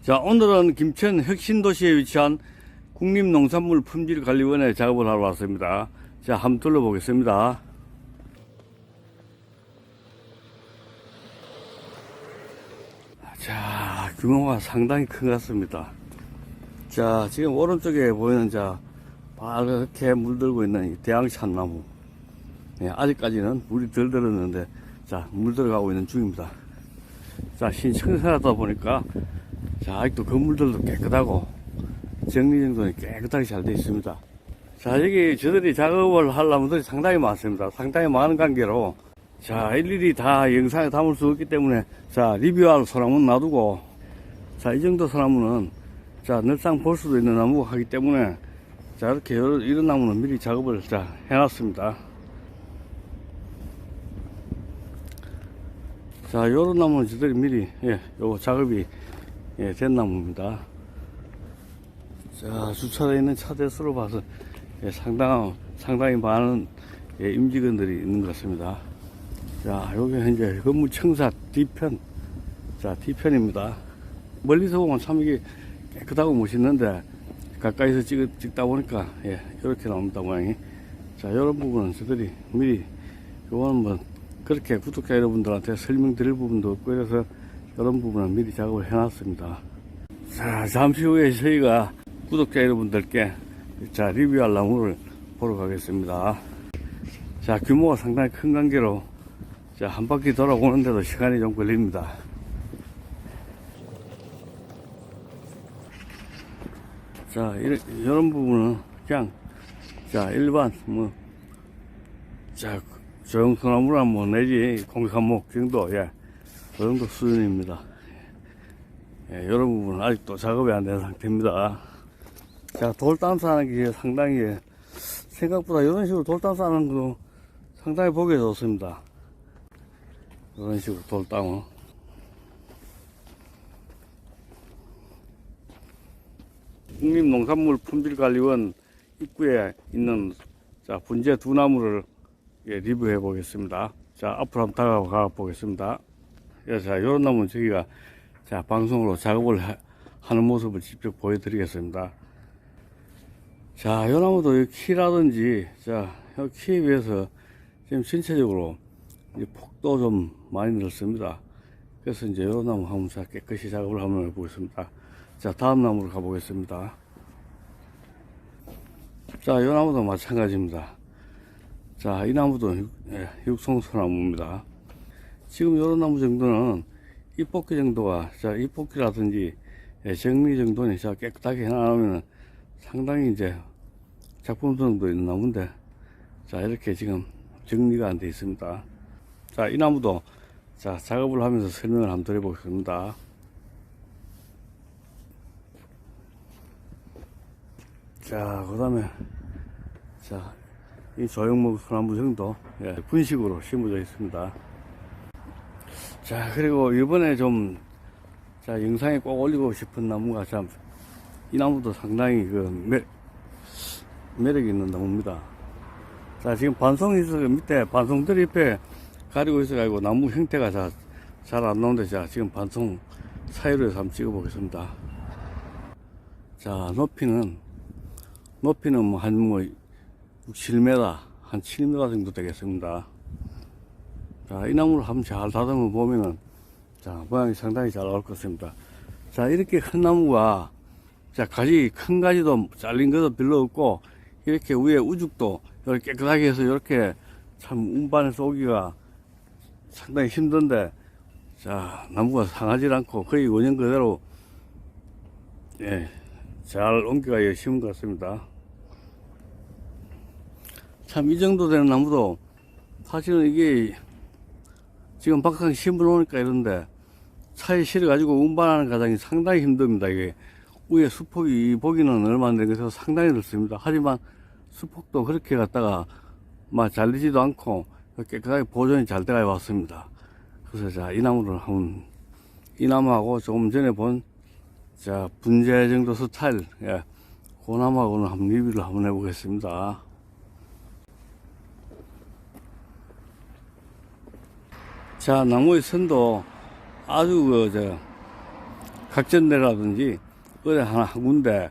자, 오늘은 김천 혁신도시에 위치한 국립농산물품질관리원에 작업을 하러 왔습니다. 자, 한번 둘러보겠습니다. 자, 규모가 상당히 큰 것 같습니다. 자, 지금 오른쪽에 보이는 빨갛게 물들고 있는 이 대왕참나무. 네, 아직까지는 물이 덜 들었는데, 자, 물 들어가고 있는 중입니다. 자, 신청사다 보니까, 자, 아직도 건물들도 깨끗하고, 정리정돈이 깨끗하게 잘 되어 있습니다. 자, 여기 저들이 작업을 할 나무들이 상당히 많습니다. 상당히 많은 관계로, 자, 일일이 다 영상에 담을 수 없기 때문에, 자, 리뷰할 소나무는 놔두고, 자, 이 정도 소나무는, 자, 늘상 볼 수도 있는 나무가 하기 때문에, 자, 이렇게 이런 나무는 미리 작업을, 자, 해놨습니다. 자, 요런 나무는 저들이 미리, 요 작업이, 된 나무입니다. 자, 주차되어 있는 차 대수로 봐서, 상당히 많은, 임직원들이 있는 것 같습니다. 자, 여기 현재 건물 청사 뒤편, 자, 뒤편입니다. 멀리서 보면 참 이게 깨끗하고 멋있는데, 가까이서 찍다 보니까, 이렇게 나옵니다, 모양이. 자, 이런 부분은 저들이 미리, 요거는 뭐, 그렇게 구독자 여러분들한테 설명드릴 부분도 없고, 그래서 이런 부분은 미리 작업을 해놨습니다. 자, 잠시 후에 저희가 구독자 여러분들께, 자, 리뷰할 나무를 보러 가겠습니다. 자, 규모가 상당히 큰 관계로, 자, 한 바퀴 돌아오는데도 시간이 좀 걸립니다. 자, 이런 부분은 그냥, 자, 일반, 자, 조형소나무나 내지 공사목 정도, 그 정도 수준입니다. 이런 부분은 아직도 작업이 안 된 상태입니다. 자, 돌담 싸는 게 상당히, 생각보다 이런 식으로 돌담 싸는 거 상당히 보기 좋습니다. 이런 식으로 돌담은. 국립농산물품질관리원 입구에 있는, 자, 분재 두 나무를 리뷰해 보겠습니다. 자, 앞으로 한번 다가가 보겠습니다. 자, 요런 나무는 저희가, 자, 방송으로 작업을 하는 모습을 직접 보여드리겠습니다. 자, 요 나무도 이 키라든지, 자, 요 키에 비해서 지금 전체적으로 폭도 좀 많이 늘었습니다. 그래서 이제 요 나무 한번 깨끗이 작업을 한번 해보겠습니다. 자, 다음 나무로 가보겠습니다. 자, 요 나무도 마찬가지입니다. 자, 이 나무도 육송소나무입니다. 지금 요런 나무 정도는 잎뽑기 정도가, 자, 잎뽑기라든지 정리 정도는 자, 깨끗하게 해놔면 상당히 이제 작품성도 있는 나무인데, 자, 이렇게 지금 정리가 안 되어 있습니다. 자, 이 나무도, 자, 작업을 하면서 설명을 한번 드려보겠습니다. 자, 그 다음에, 자, 이 조형목 소나무 정도, 분식으로 심어져 있습니다. 자, 그리고 이번에 좀, 자, 영상에 꼭 올리고 싶은 나무가 참, 이 나무도 상당히 매력이 있는 나무입니다. 자, 지금 반송이 있어, 밑에 반송들 잎에 가리고 있어가지고 나무 형태가 잘 안 나오는데, 자, 지금 반송 사이로 해서 한번 찍어 보겠습니다. 자, 높이는 한 6, 7m, 한 7m 정도 되겠습니다. 자, 이 나무를 한번 잘 다듬어 보면은, 자, 모양이 상당히 잘 나올 것 같습니다. 자, 이렇게 큰 나무가, 자, 큰 가지도 잘린 것도 별로 없고, 이렇게 위에 우죽도 이렇게 깨끗하게 해서 이렇게 참 운반해서 오기가 상당히 힘든데, 자, 나무가 상하지 않고 거의 원형 그대로, 잘 옮겨가 심은 것 같습니다. 참, 이 정도 되는 나무도 사실은 이게 지금 막상 심어 놓으니까 이런데 차에 실어가지고 운반하는 과정이 상당히 힘듭니다. 이게 위에 수폭이 보기는 얼마 안 되는 것에서 상당히 넓습니다. 하지만 수폭도 그렇게 갖다가 막 잘리지도 않고 깨끗하게 보존이 잘 돼가 왔습니다. 그래서 자, 이 나무를 한번, 이 나무하고 조금 전에 본, 자, 분재 정도 스타일, 그 나무하고는 한번 리뷰를 한번 해보겠습니다. 자, 나무의 선도 아주 각전대라든지 어디 하나 한 군데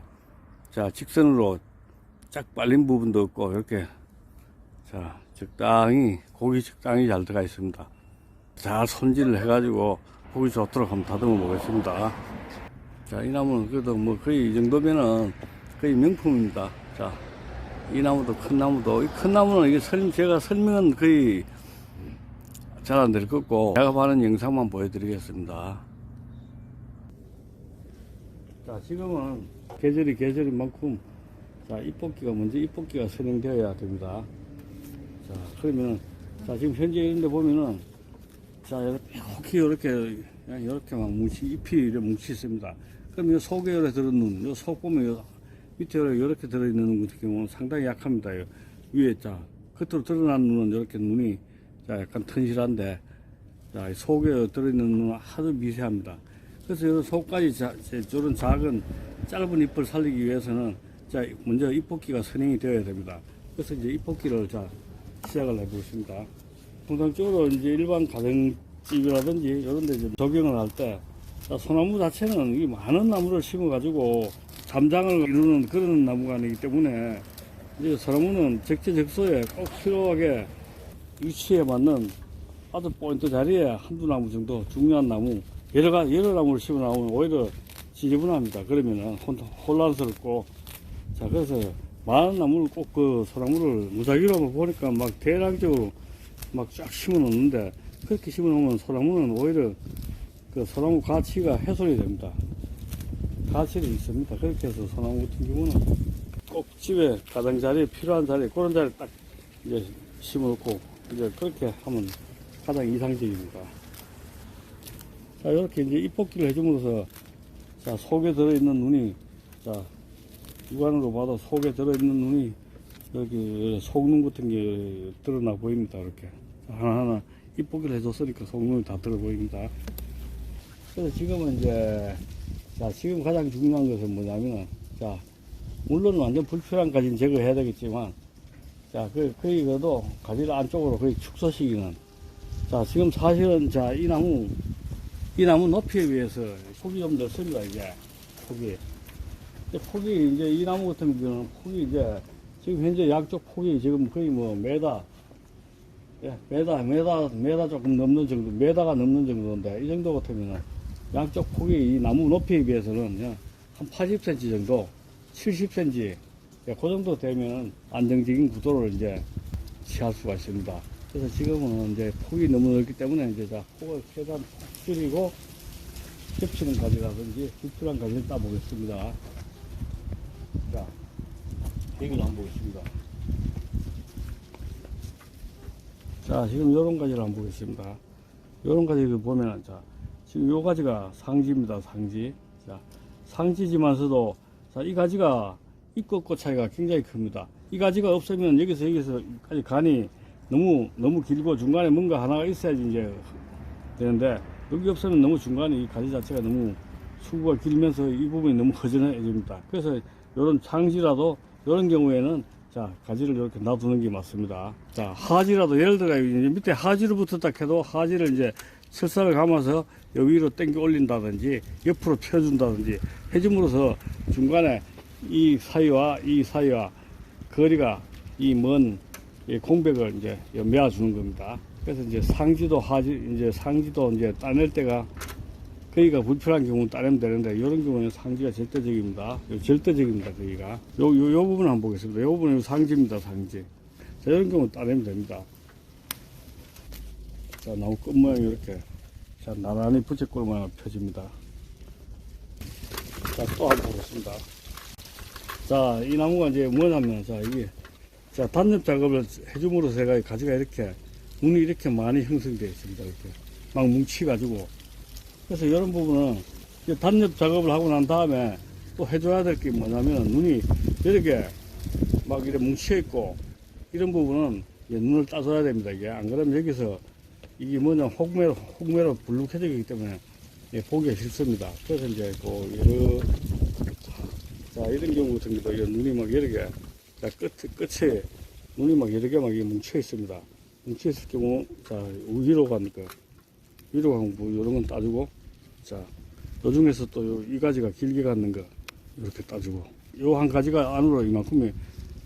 자 직선으로 쫙 빨린 부분도 없고 이렇게 자 적당히 고기 적당히 잘 들어가 있습니다. 잘 손질을 해가지고 보기 좋도록 한번 다듬어 보겠습니다. 자, 이 나무는 그래도 뭐 거의 이 정도면은 거의 명품입니다. 자, 이 나무도 큰 나무도, 이 큰 나무는 이게 제가 설명은 거의 잘 안 될 거고, 제가 봐는 영상만 보여드리겠습니다. 자, 지금은 계절인 만큼, 자, 잎뽑기가 먼저 잎뽑기가 선행되어야 됩니다. 자, 그러면, 자, 지금 현재 이런데 보면은, 자, 이렇게 막 잎이 이렇게 뭉치 있습니다. 그럼 이 속에 이렇게 들어있는, 속 보면 밑에 이렇게 들어있는 눈 같은 경우는 상당히 약합니다. 위에, 자, 겉으로 드러난 눈은 이렇게 눈이, 자, 약간 튼실한데, 자, 속에 들어있는 눈은 아주 미세합니다. 그래서 이 속까지, 저런 작은, 짧은 잎을 살리기 위해서는, 자, 먼저 잎뽑기가 선행이 되어야 됩니다. 그래서 이제 잎뽑기를, 자, 시작을 해보겠습니다. 통상적으로 이제 일반 가정집이라든지 이런 데 적용을 할 때, 소나무 자체는 이 많은 나무를 심어가지고 잠장을 이루는 그런 나무가 아니기 때문에 이제 소나무는 적재적소에 꼭 필요하게 위치에 맞는 아주 포인트 자리에 한두 나무 정도 중요한 나무, 여러 나무를 심어 나오면 오히려 지저분합니다. 그러면은 혼란스럽고, 자, 그래서 많은 나무를 꼭 그 소나무를 무작위로 보니까 막 대량적으로 막 쫙 심어 놓는데, 그렇게 심어 놓으면 소나무는 오히려 그 소나무 가치가 훼손이 됩니다. 가치는 있습니다. 그렇게 해서 소나무 같은 경우는 꼭 집에 가장자리에 필요한 자리에 그런 자리에 딱 이제 심어 놓고 이제 그렇게 하면 가장 이상적입니다. 자, 이렇게 이제 잎뽑기를 해줌으로써 자, 속에 들어있는 눈이, 자, 육안으로 봐도 속에 들어있는 눈이 여기 속눈 같은 게 드러나 보입니다. 이렇게 하나하나 잎뽑기를 해줬으니까 속눈이 다 들어 보입니다. 그래서 지금은 이제, 자, 지금 가장 중요한 것은 뭐냐면은, 자, 물론 완전 불필요한 가지는 제거해야 되겠지만, 자, 거의 그래도 가지를 안쪽으로 거의 축소시키는, 자, 지금 사실은, 자, 이 나무 높이에 비해서 폭이 좀 넓습니다, 이제. 폭이, 이제 이 나무 같은 경우는 폭이 이제, 지금 현재 양쪽 폭이 지금 거의 뭐 메다 조금 넘는 정도, 메다가 넘는 정도인데, 이 정도 같으면은, 양쪽 폭이 이 나무 높이에 비해서는 한 80cm 정도, 70cm, 그 정도 되면 안정적인 구도를 이제 취할 수가 있습니다. 그래서 지금은 이제 폭이 너무 넓기 때문에 이제 자, 폭을 최대한 줄이고 겹치는 가지라든지 불필요한 가지를 따보겠습니다. 자, 여기를 한번 보겠습니다. 자, 지금 요런 가지를 한번 보겠습니다. 요런 가지를 보면은, 자, 지금 요 가지가 상지입니다, 상지. 자, 상지지만서도, 자, 이 가지가 잎과 꽃 차이가 굉장히 큽니다. 이 가지가 없으면 여기서까지 간이 너무 길고 중간에 뭔가 하나가 있어야지 이제 되는데, 여기 없으면 너무 중간에 이 가지 자체가 너무 수구가 길면서 이 부분이 너무 허전해집니다. 그래서 요런 상지라도, 요런 경우에는 자, 가지를 이렇게 놔두는 게 맞습니다. 자, 하지라도 예를 들어 이제 밑에 하지로 붙었다 해도 하지를 이제 철사를 감아서 여기 위로 당겨 올린다든지 옆으로 펴준다든지 해줌으로써 중간에 이 사이와 거리가 이 먼 공백을 이제 메워주는 겁니다. 그래서 이제 상지도 이제 따낼 때가 거기가 불필요한 경우는 따내면 되는데, 이런 경우는 상지가 절대적입니다. 절대적입니다, 거기가. 요 부분 한번 보겠습니다. 요 부분은 상지입니다, 상지. 자, 이런 경우는 따내면 됩니다. 자, 나무 끝 모양이 이렇게, 자, 나란히 부채꼴 모양을 펴집니다. 자, 또 한번 보겠습니다. 자, 이 나무가 이제 뭐냐면, 자, 이게, 자, 단엽 작업을 해줌으로써 제가 가지가 이렇게, 눈이 이렇게 많이 형성되어 있습니다. 이렇게. 막 뭉치가지고. 그래서 이런 부분은 단엽 작업을 하고 난 다음에 또 해줘야 될 게 뭐냐면, 눈이 이렇게 막 이렇게 뭉쳐 있고, 이런 부분은 눈을 따줘야 됩니다. 이게 안 그러면 여기서 이게 뭐냐, 혹매로 불룩해지기 때문에 보기가 싫습니다. 그래서 이제 자, 이런 경우 같은 경우도 눈이 막 여러 개, 자, 끝에 눈이 막 여러 개 막 뭉쳐 있습니다. 뭉쳐 있을 경우, 자, 위로 가니까, 뭐, 이런 건 따주고, 자, 요 중에서 또 이 가지가 길게 갔는 거 이렇게 따주고, 요 한 가지가 안으로 이만큼이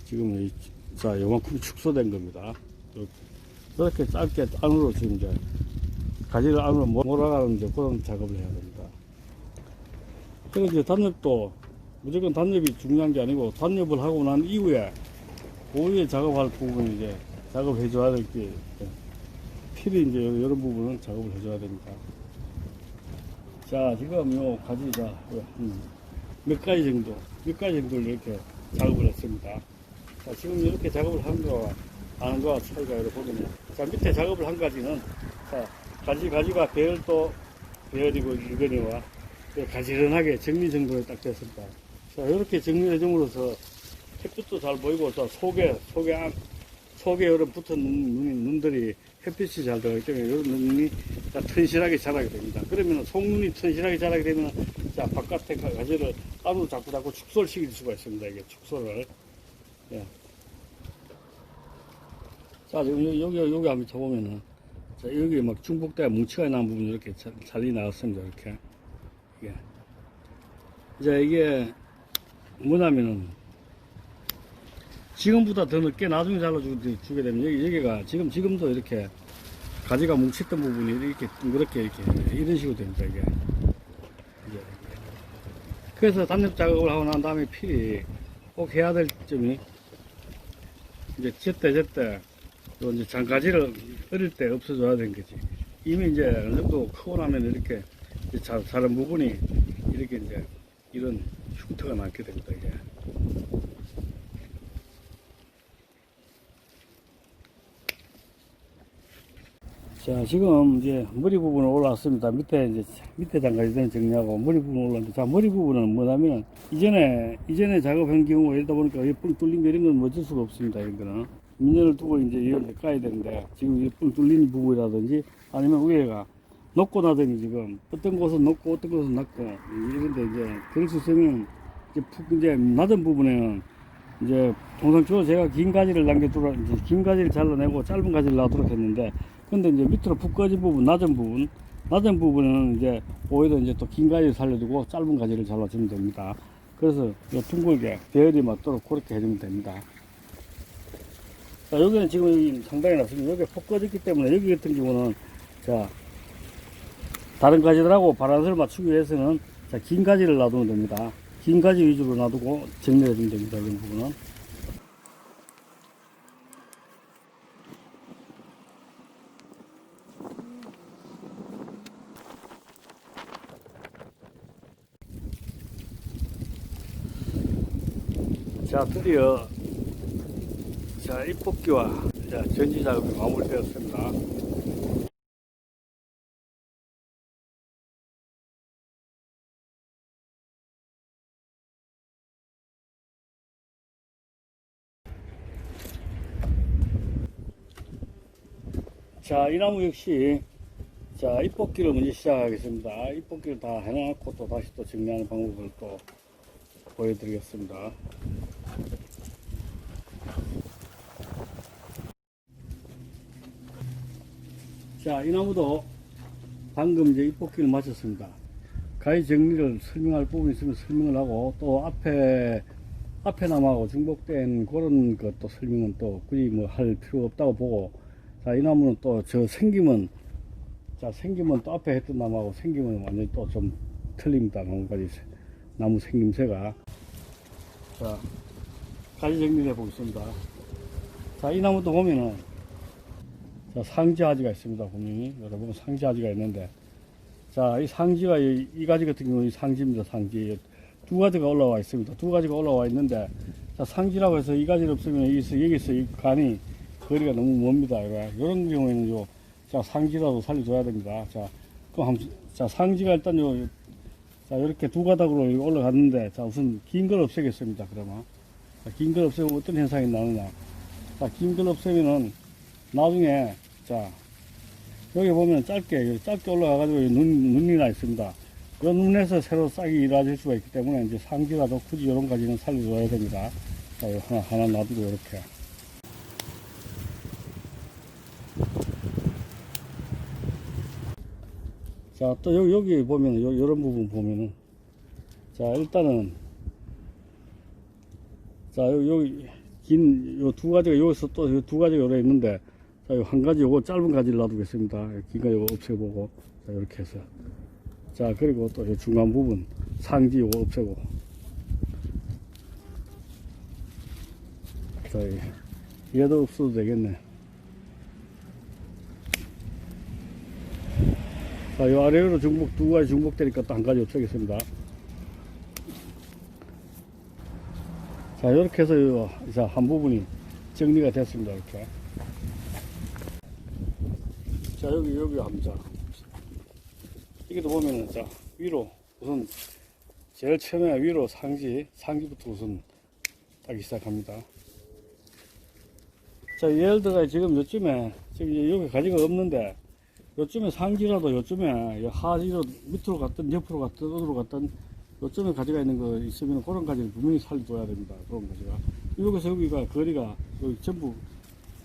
지금 자 요만큼 축소된 겁니다. 이렇게 짧게 안으로 지금 이제 가지를 안으로 몰아가는 이제 그런 작업을 해야 됩니다. 그리고 이제 단엽도 무조건 단엽이 중요한 게 아니고, 단엽을 하고 난 이후에 그 위에 작업할 부분은 이제 작업해 줘야 될 게, 필히 이제 이런 부분은 작업을 해 줘야 됩니다. 자, 지금 요 가지, 자, 몇 가지 정도를 이렇게 작업을 했습니다. 자, 지금 이렇게 작업을 한 거와 안 한 거와 차이가 이렇게 보면요. 자, 밑에 작업을 한 가지는, 자, 가지가 배열이고 일근이와 가지런하게 정리 정도에 딱 됐습니다. 자, 이렇게 정리해 줌으로써 햇빛도 잘 보이고, 자, 속에 이런 붙은 눈들이 햇빛이 잘 들어가기 때문에 이런 눈이 튼실하게 자라게 됩니다. 그러면 속눈이 튼실하게 자라게 되면, 자, 바깥에 가지를 안으로 자꾸 축소를 시킬 수가 있습니다. 이게 축소를. 예. 자, 여기 한번 쳐보면은, 자, 여기 막 중복대가 뭉치가 난 부분이 이렇게 잘리 나왔습니다. 이렇게. 예. 이제 이게 뭐냐면은, 지금보다 더 늦게 나중에 잘라주게 되면, 여기가 지금도 이렇게 가지가 뭉쳤던 부분이 이렇게 이런 식으로 됩니다. 이게. 그래서 단엽 작업을 하고 난 다음에 필히 꼭 해야 될 점이, 이제 제때 또 이제 장가지를 어릴 때 없어져야 되는 거지. 이미 이제 어느 정도 크고 나면 이렇게 자른 부분이 이렇게 이제 이런 흉터가 나게 됩니다. 이게. 자, 지금 이제 머리 부분을 올라왔습니다. 밑에 장가지들은 정리하고 머리 부분 올라왔는데, 자, 머리 부분은 뭐냐면, 이전에 작업한 경우, 이러다 보니까 뻥 뚫린 거 이런 건 어쩔 수가 없습니다. 이런 거는. 민연을 두고 이제 이렇게 까야 되는데, 지금 이 뻥 뚫린 부분이라든지, 아니면 위에가 녹고 나더니 지금, 어떤 곳은 녹고, 어떤 곳은 낮고, 이런데 이제, 그럴 수 있으면, 이제 낮은 부분에는, 이제, 통상적으로 제가 긴 가지를 이제 긴 가지를 잘라내고 짧은 가지를 놔두도록 했는데, 근데 이제 밑으로 푹 꺼진 부분, 낮은 부분은 이제 오히려 이제 또 긴 가지를 살려두고 짧은 가지를 잘라주면 됩니다. 그래서 요 둥글게 배열이 맞도록 그렇게 해주면 됩니다. 자, 여기는 지금 상당히 낮습니다. 여기 푹 꺼졌기 때문에 여기 같은 경우는, 자, 다른 가지들하고 바란스를 맞추기 위해서는, 자, 긴 가지를 놔두면 됩니다. 긴 가지 위주로 놔두고 정리해주면 됩니다. 이런 부분은. 자, 드디어, 자, 잎뽑기와, 자, 전지 작업이 마무리되었습니다. 자, 이 나무 역시, 자, 잎뽑기를 먼저 시작하겠습니다. 잎뽑기를 다 해놓고 또 다시 또 정리하는 방법을 또 보여드리겠습니다. 자, 이 나무도 방금 이제 잎뽑기를 마쳤습니다. 가위 정리를 설명할 부분이 있으면 설명을 하고, 또 앞에 나무하고 중복된 그런 것도 설명은 또 굳이 뭐 할 필요가 없다고 보고, 자, 이 나무는 또 생김은 또 앞에 했던 나무하고 생김은 완전히 또 좀 틀립니다. 나무 생김새가. 자, 가지 정리를 해보겠습니다. 자, 이 나무도 보면은, 자, 상지아지가 있습니다. 보면, 여러분, 상지아지가 있는데, 자, 이 상지가, 이 가지 같은 경우는 이 상지입니다. 상지. 두 가지가 올라와 있습니다. 두 가지가 올라와 있는데, 자, 상지라고 해서 이 가지를 없으면 여기서 이 간이 거리가 너무 멉니다. 이런 경우에는 자, 상지라도 살려줘야 됩니다. 자, 자, 상지가 일단 자, 이렇게 두 가닥으로 올라갔는데, 자, 우선 긴 걸 없애겠습니다. 그러면. 자, 긴 걸 없애면 어떤 현상이 나느냐. 자, 긴 걸 없애면은, 나중에, 자, 여기 보면 짧게 올라가가지고 눈이 나 있습니다. 이 눈에서 새로 싹이 이루어질 수가 있기 때문에, 이제 상지라도 굳이 이런 가지는 살려줘야 됩니다. 자, 하나 놔두고, 이렇게. 자, 또 여기 보면은, 요런 부분 보면은, 자, 일단은, 자, 여기, 요 두 가지가, 여기서 또 요 두 가지가 요래 있는데, 자, 요 한 가지, 요거 짧은 가지를 놔두겠습니다. 긴 거 요거 없애보고, 자, 이렇게 해서. 자, 그리고 또 요 중간 부분, 상지 요거 없애고. 자, 얘도 없어도 되겠네. 자, 요 아래로 중복, 두 가지 중복되니까 또 한 가지 없애겠습니다. 자, 이렇게 해서 자, 한 부분이 정리가 됐습니다. 이렇게. 자, 여기 한번 자. 여기도 보면은, 자, 위로, 우선, 제일 처음에 위로 상지부터 우선 따기 시작합니다. 자, 예를 들어 지금 요쯤에, 지금 여기 가지가 없는데, 요쯤에 상지라도 요쯤에 하지로 밑으로 갔든 옆으로 갔든 어디로 갔든 요쯤에 가지가 있는 거 있으면 그런 가지를 분명히 살려둬야 됩니다. 그런 가지가. 여기서 여기가 거리가 여기 전부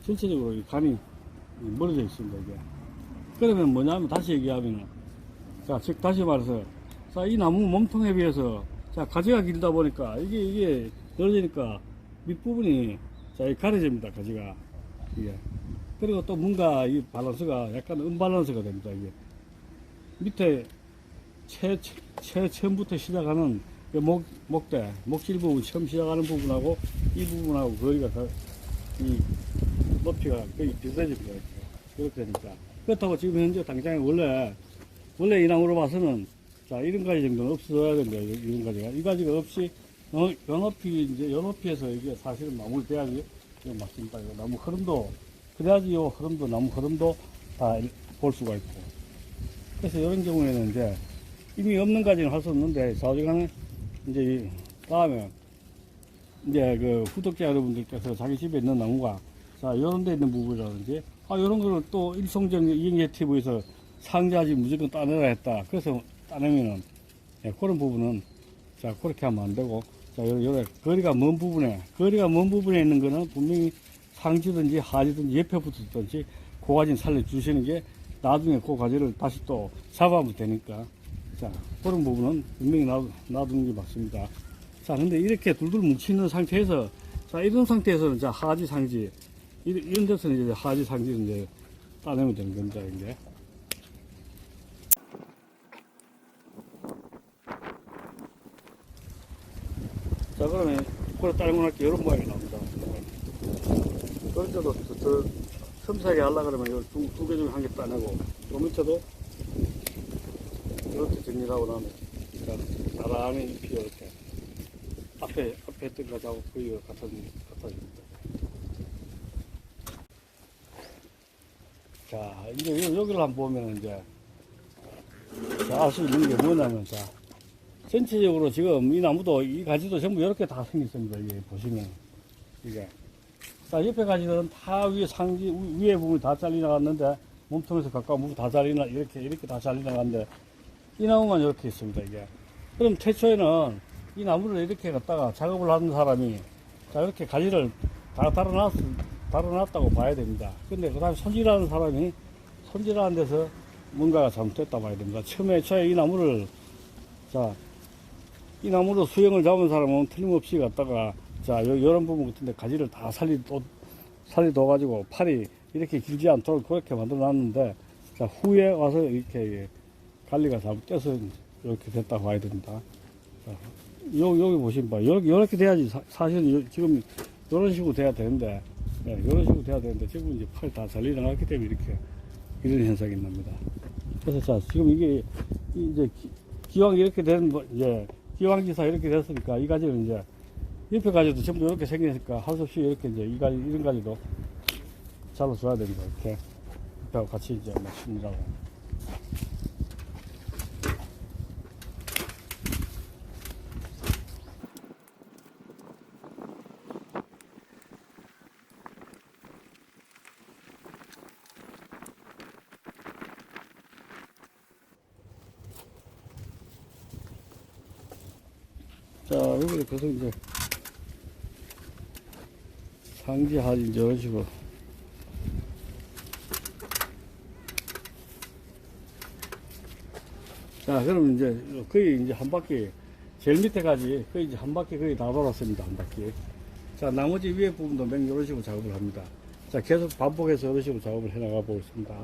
전체적으로 이 간이 멀어져 있습니다. 이게. 그러면 뭐냐면 다시 얘기하면 자, 즉 다시 말해서 자, 이 나무 몸통에 비해서 자, 가지가 길다 보니까 이게 떨어지니까 밑부분이 자, 가려집니다. 가지가. 이게. 그리고 또 뭔가 이 밸런스가 약간 은밸런스가 됩니다. 이게 밑에 처음부터 시작하는 목대, 목질 부분 처음 시작하는 부분하고 이 부분하고 거리가 이 높이가 거의 비슷해집니다. 이렇게 되니까. 그렇다고 지금 현재 당장에 원래 이 나무로 봐서는 자, 이런 가지 정도는 없어야 됩니다. 이런 가지가. 이 가지가 없이 요 높이에서 이게 사실은 마무리돼야지 맞습니다. 나무 흐름도 그래야지 나무 흐름도 다 볼 수가 있고. 그래서 이런 경우에는 이제 이미 없는 가지는 할 수 없는데, 좌우지간에 이제 다음에 이제 그 구독자 여러분들께서 자기 집에 있는 나무가 자, 요런 데 있는 부분이라든지, 요런 거를 또 일송적 이행제 TV에서 상자지 무조건 따내라 했다. 그래서 따내면은, 그런 부분은 자, 그렇게 하면 안 되고, 자, 요래 거리가 먼 부분에 있는 거는 분명히 상지든지 하지든지 옆에 붙었든지 그 가지는 살려주시는 게 나중에 그 가지를 다시 또 잡아보면 되니까 자, 그런 부분은 분명히 놔두는 게 맞습니다. 자, 근데 이렇게 둘둘 뭉치는 상태에서 자, 이런 상태에서는 자, 하지 상지 이런 데서는 이제 하지 상지를 이제 따내면 되는 겁니다. 이제. 자, 그러면 그걸 따내고 나니까 이런 모양이 나옵니다. 그럴 때도 더 틈새하게 하려고 그러면 두 개 중에 한 개 따내고, 요 밑에도 이렇게 정리를 하고 나면, 나란히 잎이 이렇게, 앞에 했던 것하고 거의 같아집니다. 자, 이제 여기를 한번 보면 이제, 알 수 있는 게 뭐냐면, 자, 전체적으로 지금 이 나무도, 이 가지도 전부 이렇게 다 생겼습니다. 이게 보시면, 이게. 자, 옆에 가지들은 다 위에 위에 부분이 다 잘리나갔는데, 몸통에서 가까운 부분 다 이렇게 다 잘리나갔는데, 이 나무만 이렇게 있습니다, 이게. 그럼 태초에는 이 나무를 이렇게 갖다가 작업을 하는 사람이, 자, 이렇게 가지를 다 달아놨다고 봐야 됩니다. 근데 그 다음에 손질하는 사람이, 손질하는 데서 뭔가가 잘못됐다 봐야 됩니다. 처음에 이 나무를, 자, 이 나무로 수영을 잡은 사람은 틀림없이 갖다가 자, 요런 부분 같은데 가지를 다 살려둬가지고 팔이 이렇게 길지 않도록 그렇게 만들어 놨는데, 자, 후에 와서 이렇게 관리가 잘못돼서 이렇게 됐다고 봐야 됩니다. 자, 여기 보시면 봐. 요렇게 돼야지 사실은 지금 요런 식으로 돼야 되는데, 요런 식으로 돼야 되는데, 지금 이제 팔이 다 잘려 나갔기 때문에 이런 현상이 납니다. 그래서 자, 지금 이게 이제 기왕 이렇게 된, 이제 기왕지사 이렇게 됐으니까 이 가지는 이제 옆에 가지도 전부 이렇게 생기니까 할 수 없이 이렇게 이제 이런 가지도 잘라줘야 됩니다. 이렇게 옆에하고 같이 이제 맞추느라고. 자, 여기를 계속 이제 상지 하지 이제 이런 식으로 자, 그럼 이제 거의 이제 한 바퀴, 제일 밑에까지 거의 이제 한 바퀴 거의 다 돌았습니다. 한 바퀴. 자, 나머지 위에 부분도 맹 이런 식으로 작업을 합니다. 자, 계속 반복해서 이런 식으로 작업을 해 나가 보겠습니다.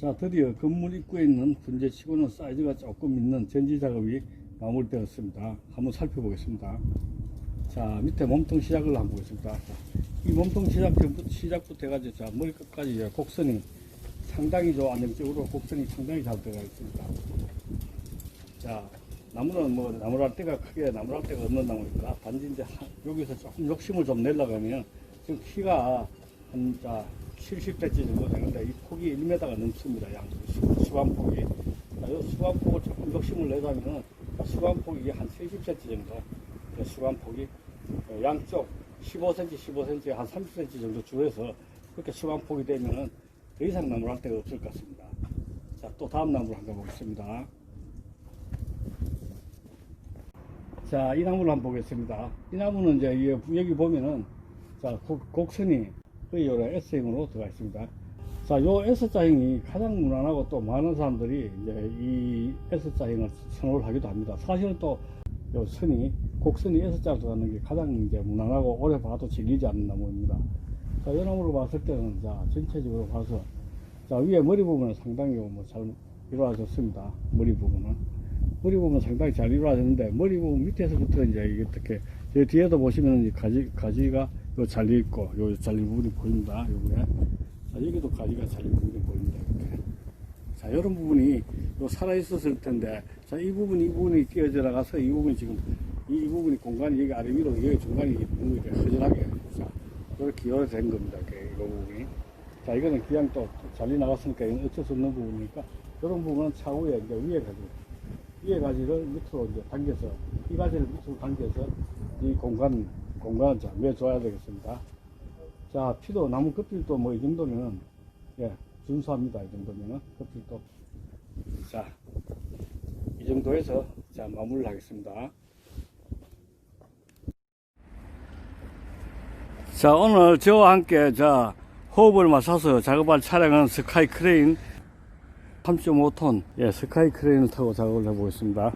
자, 드디어 건물 입구에 있는 분재치고는 사이즈가 조금 있는 전지 작업이 마무리되었습니다. 한번 살펴보겠습니다. 자, 밑에 몸통 시작을 한번 보겠습니다. 자, 이 몸통 시작부터 해가지고, 자, 머리 끝까지 곡선이 상당히 안정적으로 곡선이 상당히 잘 들어가 있습니다. 자, 나무는 뭐, 나무랄 때가 크게 나무랄 때가 없는 나무입니다. 단지 이제 여기서 조금 욕심을 좀 내려고 하면, 지금 키가 한, 자, 70cm 정도 되는데, 이 폭이 1m가 넘습니다. 수관폭이. 자, 이 수관폭을 조금 욕심을 내자면, 수관폭이 한 70cm 정도. 수관폭이 양쪽 15cm, 15cm, 한 30cm 정도 줄여서 그렇게 수관폭이 되면은 더 이상 나무랄 데가 없을 것 같습니다. 자, 또 다음 나무를 한번 보겠습니다. 자, 이 나무를 한번 보겠습니다. 이 나무는 이제 여기 보면은, 자, 곡선이 거의 요래 S형으로 들어가 있습니다. 자, 요 S자형이 가장 무난하고 또 많은 사람들이 이제 이 S자형을 선호를 하기도 합니다. 사실은 또 요 곡선이 S자로 들어가는 게 가장 이제 무난하고 오래 봐도 질리지 않는 나무입니다. 자, 이 나무로 봤을 때는, 자, 전체적으로 봐서, 자, 위에 머리 부분은 상당히 뭐 잘 이루어졌습니다. 머리 부분은 상당히 잘 이루어졌는데, 머리 부분 밑에서부터 이제 이게 어떻게, 저 뒤에도 보시면 가지가 요 잘려있고, 요 잘린 부분이 보입니다. 요게. 자, 여기도 가지가 잘린 부분이 보입니다. 이렇게. 자, 이런 부분이 요 살아있었을 텐데, 자, 이 부분이 끼어져 나가서 이 부분이 지금, 이 부분이 공간이 여기 아래 위로, 여기 중간이 너무 이렇게 허전하게, 자, 이렇게 열어된 겁니다. 이 부분이. 자, 이거는 그냥 또 잘리 나갔으니까 이건 어쩔 수 없는 부분이니까, 이런 부분은 차후에 이제 위에 가지를 밑으로 이제 당겨서, 이 가지를 밑으로 당겨서 이 공간을 자, 매줘야 되겠습니다. 자, 피도, 나무 껍질도 뭐 이 정도면은, 예, 준수합니다. 이 정도면은, 껍질도. 자, 이 정도에서, 자, 마무리를 하겠습니다. 자, 오늘 저와 함께, 자, 호흡을 맞춰서 작업할 차량은 스카이 크레인 3.5톤, 예, 스카이 크레인을 타고 작업을 해보겠습니다.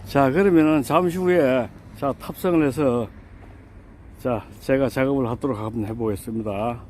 자, 그러면은 잠시 후에, 자, 탑승을 해서, 자, 제가 작업을 하도록 한번 해보겠습니다.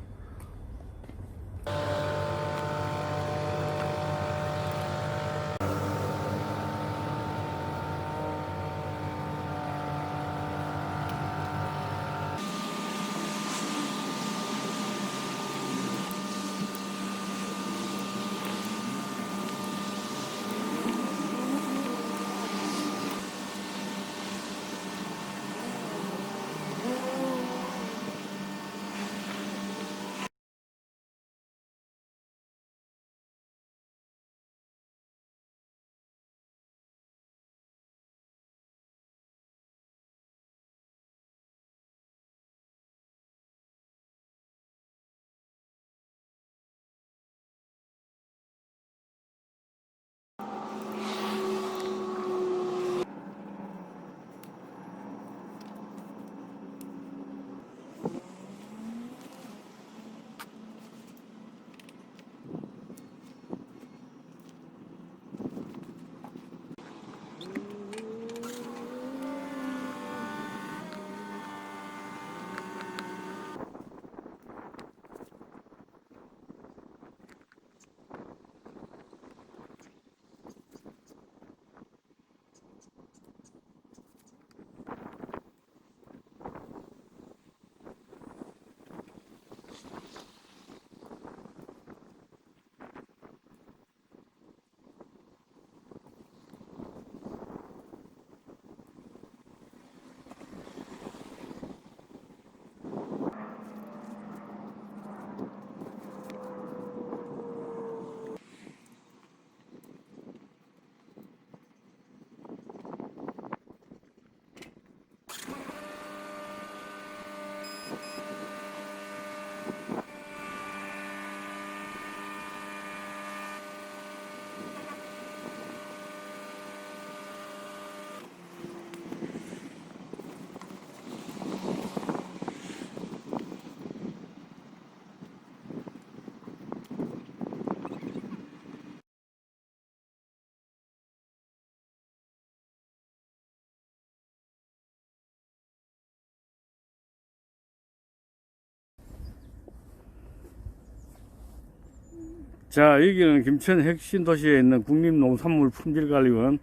자, 여기는 김천 핵심 도시에 있는 국립농산물 품질관리원,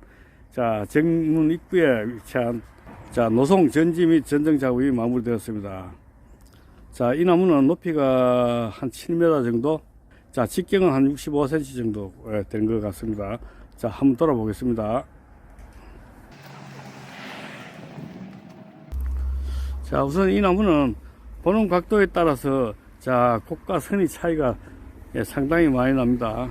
자, 정문 입구에 위치한, 자, 노송 전지 및 전정 작업이 마무리되었습니다. 자, 이 나무는 높이가 한 7m 정도, 자, 직경은 한 65cm 정도 된 것 같습니다. 자, 한번 돌아보겠습니다. 자, 우선 이 나무는 보는 각도에 따라서, 자, 곡과 선의 차이가 상당히 많이 납니다.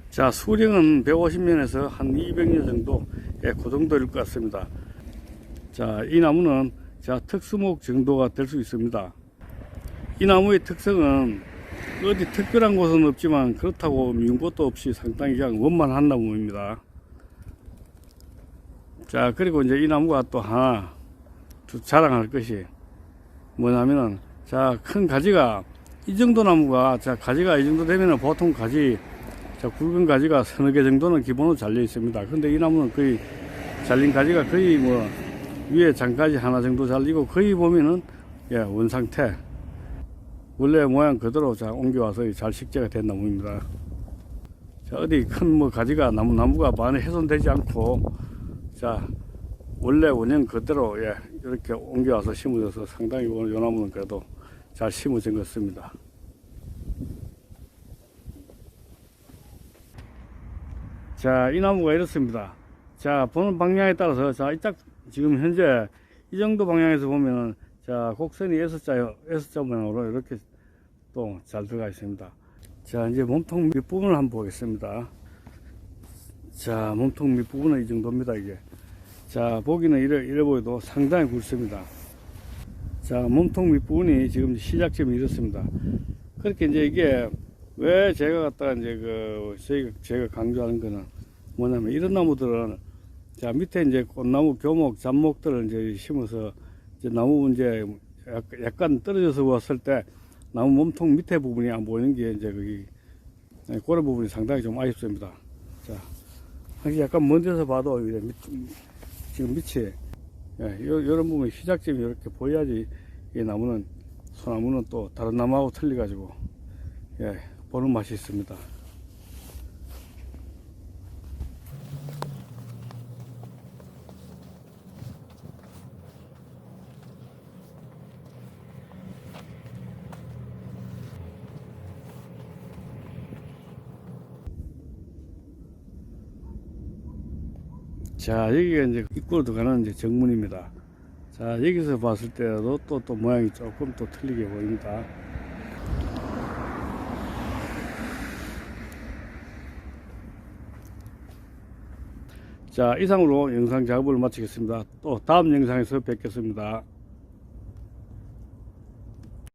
자, 수령은 150년에서 한 200년 정도, 그 정도일 것 같습니다. 자, 이 나무는 자, 특수목 정도가 될 수 있습니다. 이 나무의 특성은 어디 특별한 곳은 없지만 그렇다고 미운 곳도 없이 상당히 그냥 원만한 나무입니다. 자, 그리고 이제 이 나무가 또 하나 자랑할 것이 뭐냐면은, 자, 큰 가지가 이 정도 나무가, 자, 가지가 이 정도 되면은 보통 가지, 자, 굵은 가지가 서너 개 정도는 기본으로 잘려 있습니다. 근데 이 나무는 거의 잘린 가지가 거의 뭐 위에 장가지 하나 정도 잘리고, 거의 보면은 원상태, 원래 모양 그대로 자 옮겨와서 잘 식재가 된 나무입니다. 자, 어디 큰 뭐 가지가 나무가 많이 훼손되지 않고, 자, 원래 원형 그대로 이렇게 옮겨와서 심어져서 상당히 이 나무는 그래도 잘 심어진 것 같습니다. 자, 이 나무가 이렇습니다. 자, 보는 방향에 따라서, 자, 지금 현재 이 정도 방향에서 보면은, 자, 곡선이 S자 모양으로 이렇게 또 잘 들어가 있습니다. 자, 이제 몸통 밑부분을 한번 보겠습니다. 자, 몸통 밑부분은 이 정도입니다, 이게. 자, 보기는 이래 보여도 상당히 굵습니다. 자, 몸통 밑부분이 지금 시작점이 이렇습니다. 그렇게 이제 이게 왜 제가 갖다가 이제 제가 강조하는 거는 뭐냐면, 이런 나무들은, 자, 밑에 이제 꽃나무, 교목, 잡목들을 이제 심어서, 이제 나무 이제 약간 떨어져서 왔을 때 나무 몸통 밑에 부분이 안 보이는 게 이제 거기, 고래 부분이 상당히 좀 아쉽습니다. 자, 약간 먼 데서 봐도 지금 밑에, 이런 부분 시작점이 이렇게 보여야지 이 나무는, 소나무는 또 다른 나무하고 틀려가지고, 보는 맛이 있습니다. 자, 여기가 이제 입구로 들어가는 이제 정문입니다. 자, 여기서 봤을 때도 또 모양이 조금 또 틀리게 보입니다. 자, 이상으로 영상 작업을 마치겠습니다. 또 다음 영상에서 뵙겠습니다.